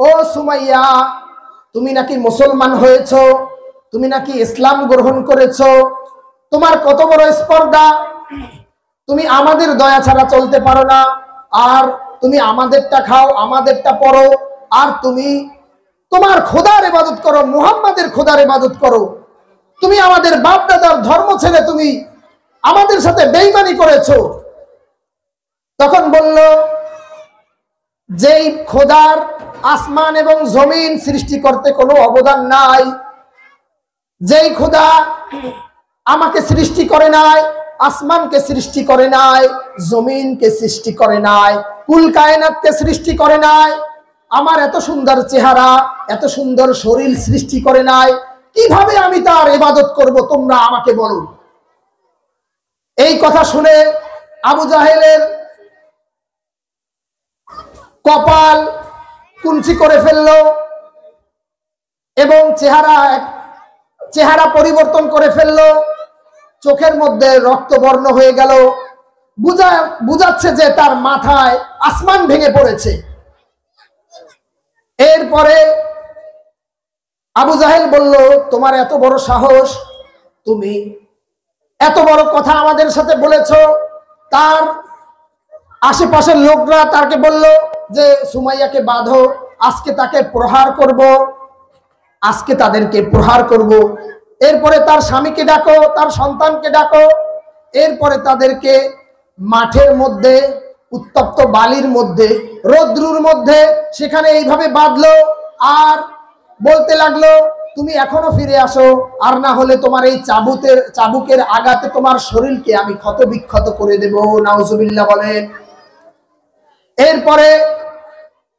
ও সুমাইয়া, তুমি নাকি মুসলমান হয়েছো, তুমি নাকি ইসলাম গ্রহণ করেছো, তোমার কত বড় স্পর্ধা, তুমি আমাদের দয়া ছাড়া চলতে পারো না, আর তুমি আমাদেরটা খাও, আমাদেরটা পড়ো, আর তুমি তোমার খোদার ইবাদত করো, মুহাম্মাদের খোদার ইবাদত করো, তুমি আমাদের বাপ দাদার ধর্ম ছেড়ে তুমি আমাদের সাথে বেঈমানি করেছো। তখন বলল, যেই খোদার আসমান এবং জমিন সৃষ্টি করতে কোনো অবদান নাই, যেই খোদা আমাকে সৃষ্টি করে নাই, আসমানকে সৃষ্টি করে নাই, জমিনকে সৃষ্টি করে নাই, কুল কায়নাতকে সৃষ্টি করে নাই, আমার এত সুন্দর চেহারা, এত সুন্দর শরীর সৃষ্টি করে নাই, কিভাবে আমি তার ইবাদত করব, তোমরা আমাকে বলো। এই কথা শুনে আবু জাহেলের কপাল কুঞ্চি করে ফেললো এবং চেহারা পরিবর্তন করে ফেললো, চোখের মধ্যে রক্তবর্ণ হয়ে গেল, বুঝাচ্ছে যে তার মাথায় আসমান ভেঙে পড়েছে। এরপরে আবু জাহেল বলল, তোমার এত বড় সাহস, তুমি এত বড় কথা আমাদের সাথে বলেছো। তার আশেপাশের লোকরা তাকে বলল যে সুমাইয়াকে বাঁধো, আজকে তাকে প্রহার করব, আজকে তাদেরকে প্রহার করব। এরপরে তার স্বামীকে ডাকো, তার সন্তানকে ডাকো, এরপরে তাদেরকে মাঠের মধ্যে, উত্তপ্ত বালির মধ্যে, রৌদ্রুর মধ্যে সেখানে এইভাবে বাঁধলো আর বলতে লাগলো, তুমি এখনো ফিরে আসো, আর না হলে তোমার এই চাবুকের আঘাতে তোমার শরীরকে আমি ক্ষত বিক্ষত করে দেব। নাউজুবিল্লাহ বলেন। এরপরে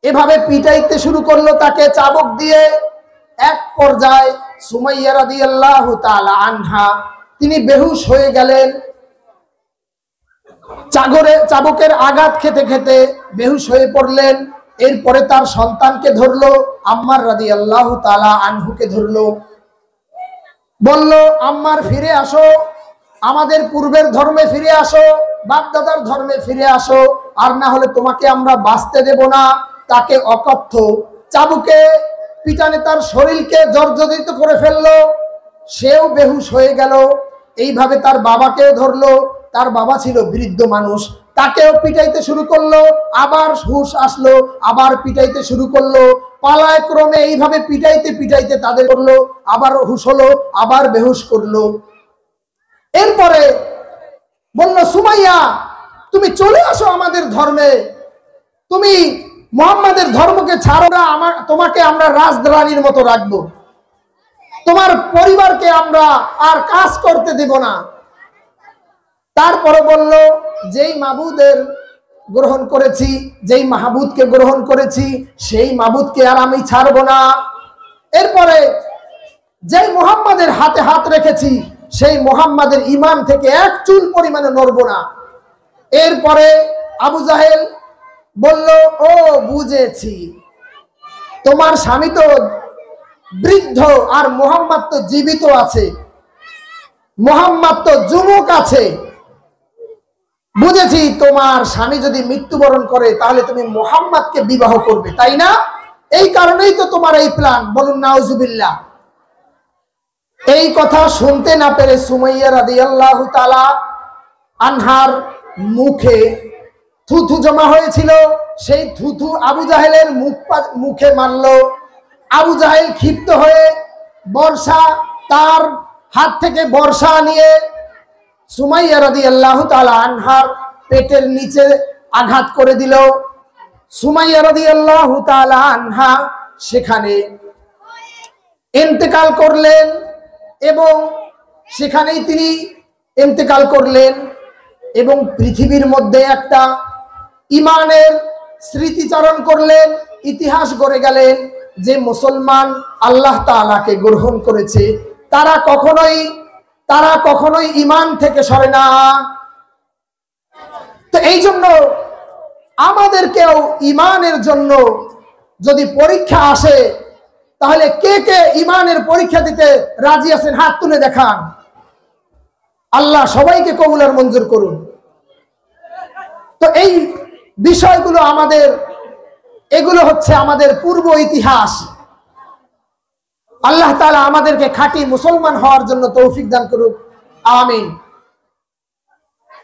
এভাবে পিটাইতে শুরু করলো তাকে চাবুক দিয়ে। এক পর্যায়ে সুমাইয়া রাদিয়াল্লাহু তাআলা আনহা তিনি বেহুশ হয়ে গেলেন, চাবুকের আঘাত খেতে খেতে বেহুশ হয়ে পড়লেন। এরপরে তার সন্তানকে ধরলো, আম্মার রাদিয়াল্লাহু তাআলা আনহুকে ধরলো, বলল, আম্মার ফিরে আসো, আমাদের পূর্বের ধর্মে ফিরে আসো, বাপ দাদার ধর্মে ফিরে আসো, আর না হলে তোমাকে আমরা বাঁচতে দেব না। তাকে অকথ্য চাবুকে পিটানে তার শরীরকে জর্জরিত করে ফেললো, সেও বেহুশ হয়ে গেল। এইভাবে তার বাবাকেও ধরলো, তার বাবা ছিল বৃদ্ধ মানুষ, তাকেও পিটাইতে শুরু করলো, আবার হুশ আসলো, আবার পিটাইতে শুরু করলো। পালায় ক্রমে এইভাবে পিটাইতে পিটাইতে তাদের করলো, আবার হুশ হলো, আবার বেহুশ করলো। এরপরে বলল, সুমাইয়া তুমি চলে আসো আমাদের ধর্মে, তুমি মুহাম্মাদের ধর্মকে ছাড়ো না, তোমাকে আমরা রাজরানীর মতো রাখবো, তোমার পরিবারকে আমরা আর কাজ করতে দেব না। তারপরে বলল, যেই মাবুদের গ্রহণ করেছি, যেই মাহবুদকে গ্রহণ করেছি, সেই মাবুদকে আর আমি ছাড়বো না। এরপরে যেই মুহাম্মাদের হাতে হাত রেখেছি, সেই মুহাম্মাদের ঈমান থেকে এক চুল পরিমাণে নড়বো না। এরপরে আবু জাহেল বলল, ও বুঝেছি, তোমার স্বামী তো বৃদ্ধ আর মুহাম্মদ তো জীবিত আছে, মুহাম্মদ তো যুবক আছে, বুঝেছি তোমার স্বামী যদি মৃত্যুবরণ করে তাহলে তুমি মুহাম্মদকে বিবাহ করবে, তাই না? এই কারণেই তো তোমার এই প্ল্যান। বলুন নাউজুবিল্লাহ। এই কথা শুনতে না পেরে সুমাইয়া রাদিয়াল্লাহু তাআলা আনহার মুখে থুথু জমা হয়েছিল, সেই থুথু আবু জাহেলের মুখে মারলো। আবু জাহেল ক্ষিপ্ত হয়ে তার হাত থেকে বর্ষা নিয়ে সুমাইয়া রাদিয়াল্লাহু তাআলা আনহার পেটের নিচে আঘাত করে দিল। সুমাইয়া রাদিয়াল্লাহু তাআলা আনহা সেখানে ইন্তেকাল করলেন এবং সেখানেই তিনি ইন্তেকাল করলেন এবং পৃথিবীর মধ্যে একটা ইমানের স্মৃতিচারণ করলেন, ইতিহাস গড়ে গেলেন যে মুসলমান আল্লাহ তাআলাকে গ্রহণ করেছে তারা কখনোই ইমান থেকে সরে না। তো এই জন্য আমাদেরকেও ইমানের জন্য যদি পরীক্ষা আসে, তাহলে কে কে ইমানের পরীক্ষা দিতে রাজি আছেন? হাত তুলে দেখান। আল্লাহ সবাইকে কবুল আর মঞ্জুর করুন। তো এই বিষয়গুলো আমাদের এগুলো হচ্ছে আমাদের পূর্ব ইতিহাস। আল্লাহ তাআলা আমাদেরকে খাঁটি মুসলমান হওয়ার জন্য তৌফিক দান করুক, আমিন।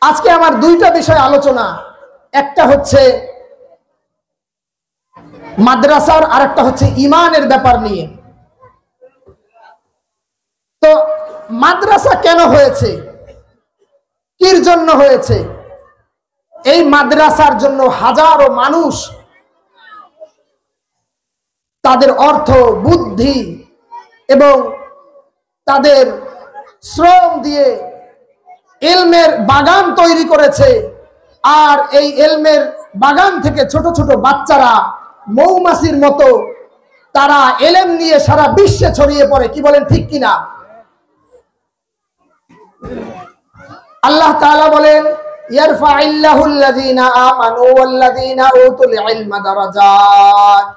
আজকে আমার দুইটা বিষয় আলোচনা, একটা হচ্ছে মাদ্রাসার, আর একটা হচ্ছে ঈমানের ব্যাপার নিয়ে। তো মাদ্রাসা কেন হয়েছে, কির জন্য হয়েছে? এই মাদ্রাসার জন্য হাজারো মানুষ তাদের অর্থ, বুদ্ধি এবং তাদের শ্রম দিয়ে ইলমের বাগান তৈরি করেছে। আর এই ইলমের বাগান থেকে ছোট ছোট বাচ্চারা মৌমাছির মতো তারা ইলম নিয়ে সারা বিশ্বে ছড়িয়ে পড়ে। কি বলেন, ঠিক কিনা? আল্লাহ তাআলা বলেন, ইয়ারফাইল্লাহুল্লাযীনা আমানু ওয়াল্লাযীনা উতুল ইলমা দারাজাত।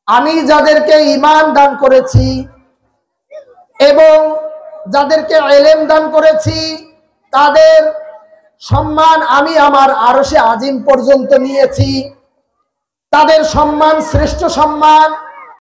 আমি যাদেরকে ঈমান দান করেছি এবং যাদেরকে ইলম দান করেছি তাদের সম্মান আমি আমার আরশে আজিম পর্যন্ত নিয়েছি। তাদের সম্মান শ্রেষ্ঠ সম্মান।